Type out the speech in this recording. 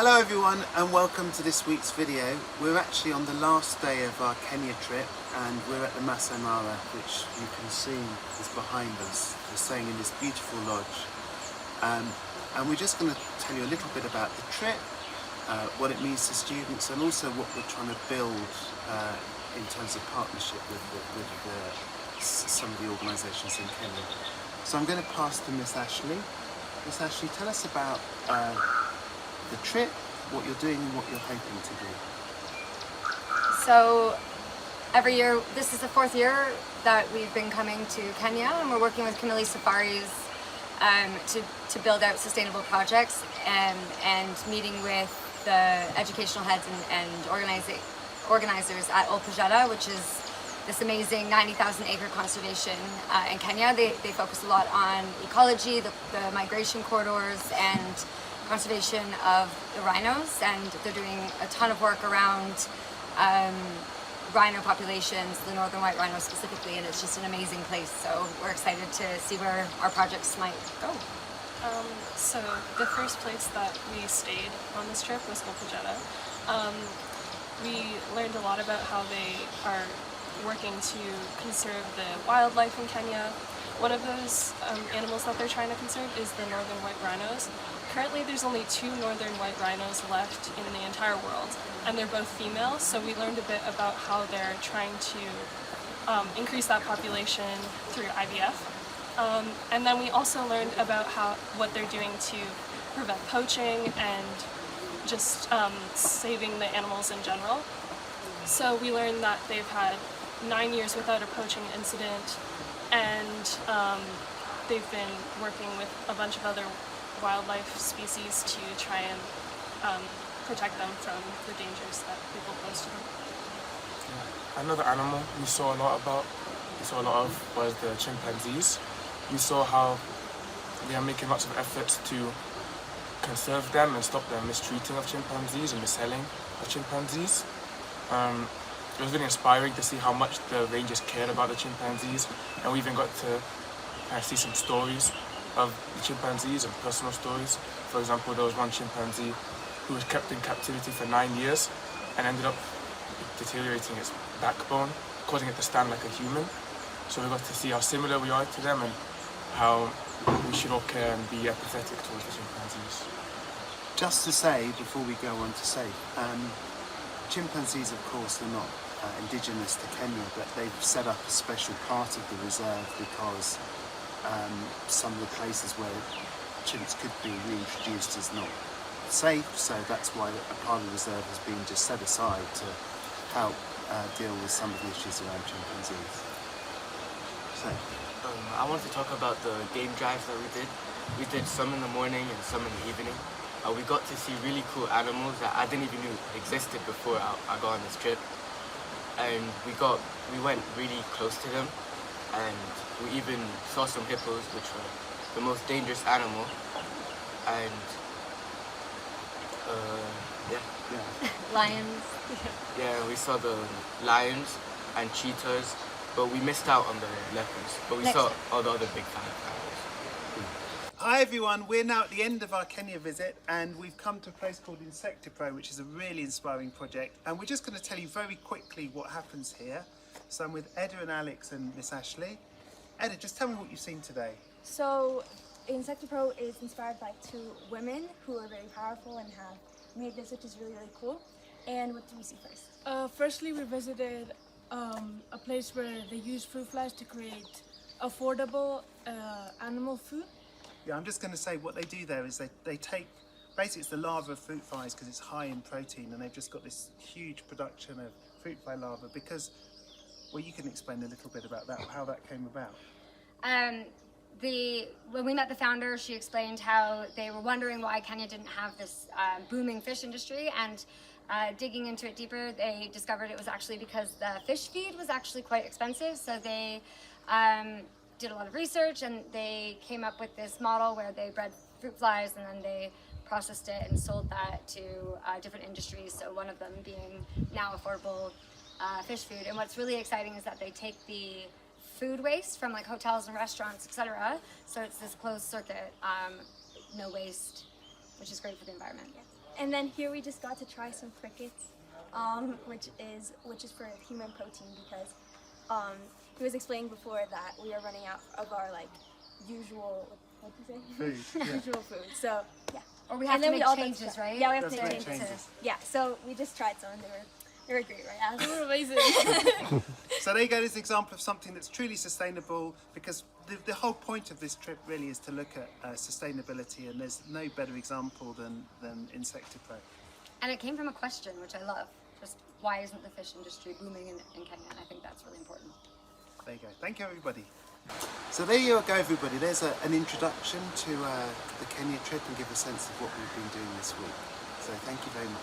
Hello everyone and welcome to this week's video. We're actually on the last day of our Kenya trip and we're at the Masai Mara, which you can see is behind us. We're staying in this beautiful lodge and we're just going to tell you a little bit about the trip, what it means to students, and also what we're trying to build in terms of partnership with some of the organisations in Kenya. So I'm going to pass to Miss Ashley. Miss Ashley, tell us about the trip, what you're doing and what you're hoping to do. So every year, this is the fourth year that we've been coming to Kenya, and we're working with Kimberley Safaris to build out sustainable projects and meeting with the educational heads and organizers at Olpajeta, which is this amazing 90,000 acre conservation in Kenya. They focus a lot on ecology, the migration corridors, and conservation of the rhinos, and they're doing a ton of work around rhino populations, the northern white rhino specifically, and it's just an amazing place. So we're excited to see where our projects might go. So the first place that we stayed on this trip was Olpajeta. We learned a lot about how they are working to conserve the wildlife in Kenya. One of those animals that they're trying to conserve is the northern white rhinos. Currently there's only 2 northern white rhinos left in the entire world, and they're both female, so we learned a bit about how they're trying to increase that population through IVF. And then we also learned about what they're doing to prevent poaching and just saving the animals in general. So we learned that they've had 9 years without a poaching incident, and they've been working with a bunch of other wildlife species to try and protect them from the dangers that people pose to them. Yeah. Another animal we saw a lot of was the chimpanzees. We saw how they are making lots of efforts to conserve them and stop the mistreating of chimpanzees and the selling of chimpanzees. It was really inspiring to see how much the rangers cared about the chimpanzees, and we even got to see some stories of the chimpanzees and personal stories. For example, there was one chimpanzee who was kept in captivity for 9 years and ended up deteriorating its backbone, causing it to stand like a human. So we got to see how similar we are to them and how we should all care and be empathetic towards the chimpanzees. Just to say, before we go on to say, chimpanzees of course are not indigenous to Kenya, but they've set up a special part of the reserve because some of the places where chimps could be reintroduced is not safe, so that's why a part of the reserve has been just set aside to help deal with some of the issues around chimpanzees. So, I wanted to talk about the game drives that we did. We did some in the morning and some in the evening. We got to see really cool animals that I didn't even know existed before I got on this trip. And we went really close to them, and we even saw some hippos, which were the most dangerous animal. And Lions. Yeah, we saw the lions and cheetahs, but we missed out on the leopards. But we saw all the other big animals. hi everyone, we're now at the end of our Kenya visit and we've come to a place called Insectipro, which is a really inspiring project, and we're just going to tell you very quickly what happens here. So I'm with Edda and Alex and Miss Ashley. Edda, just tell me what you've seen today. So Insectipro is inspired by 2 women who are very powerful and have made this, which is really, really cool. And what did we see first? Firstly, we visited a place where they use fruit flies to create affordable animal food. Yeah, I'm just going to say what they do there is they take, basically it's the larva of fruit flies because it's high in protein, and they've just got this huge production of fruit fly larvae because, well, you can explain a little bit about that, how that came about. When we met the founder, she explained how they were wondering why Kenya didn't have this booming fish industry, and digging into it deeper, they discovered it was actually because the fish feed was actually quite expensive. So they did a lot of research and they came up with this model where they bred fruit flies and then they processed it and sold that to different industries. So one of them being now affordable fish food. And what's really exciting is that they take the food waste from like hotels and restaurants, etc. So it's this closed circuit, no waste which is great for the environment. And then here we just got to try some crickets, which is for human protein, because he was explaining before that we are running out of our like usual, what do you say? Food, yeah. Usual food. So yeah. Or we have And to then make all got changes, try- right? Yeah, we have Let's to make make changes. changes. Yeah, so we just tried some and they were great, right? Alice? They were amazing. So there you go, this is an example of something that's truly sustainable, because the whole point of this trip really is to look at sustainability, and there's no better example than Insectipro. And it came from a question, which I love. Just why isn't the fish industry booming in Kenya? And I think that's really important. There you go. Thank you, everybody. So there you go, everybody. There's an introduction to the Kenya trip and give a sense of what we've been doing this week. So thank you very much.